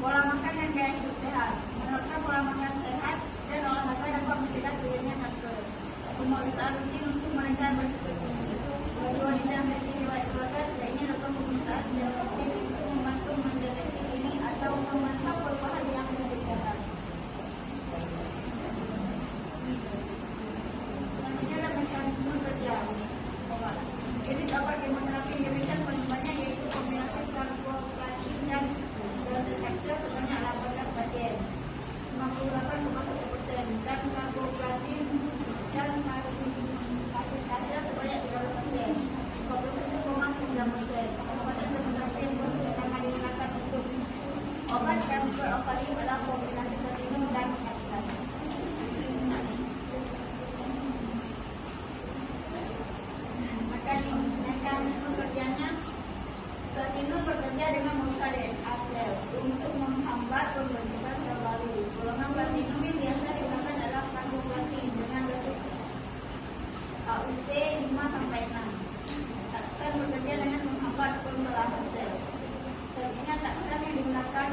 Pola makan dan gaya hidup sehat. Menerapkan pola makan sehat dan olahraga dapat mencegah terjadinya kanker. Pemeriksaan rutin untuk menekan berisiko. Bagi wanita yang memiliki riwayat keluarga, sebaiknya lakukan pemeriksaan secara rutin untuk membantu mendeteksi ini atau memantau perubahan yang signifikan. Selanjutnya adalah mekanisme kerja. Jadi dapat kemoterapi yang diberikan paling banyak yaitu kombinasi karboplastin dan docetaxel sebanyak 18 pasien, 58,1%, dan karboplastin dan docetaxel sebanyak 13 pasien, 21,9%. Pengobatan kemoterapi yang akan digunakan untuk obat kanker ovarium adalah kombinasi platinum dan taxol. Mekanisme kerjanya, platinum bekerja dengan merusak DNA sel untuk menghambat pembentukan sel baru. Golongan platinum yang biasa digunakan adalah karboplastin dengan dosis AUC 5-6. Taxol bekerja dengan menghambat pembelahan sel. Selanjutnya taxol yang digunakan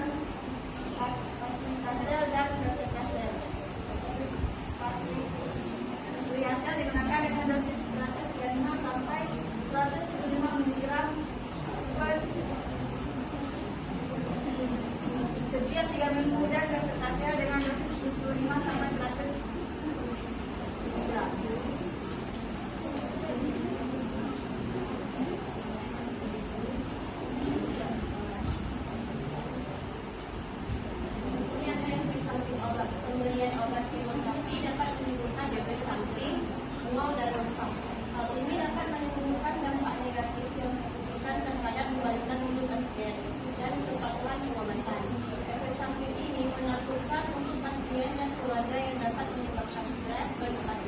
paclitaxel dan docetaxel. Paclitaxel digunakan dengan dosis 135 sampai 175 mg setiap 3 minggu dan docetaxel dengan dosis 75 sampai 100 mg. Pemberian obat kemoterapi dapat menimbulkan efek samping, mual dan lemah. Hal ini dapat menimbulkan dampak negatif yang signifikan terhadap kualitas hidup pasien dan kepatuhan pengobatan. Efek samping ini menakutkan untuk pasien dan keluarga yang dapat menyebabkan stres bagi pasien.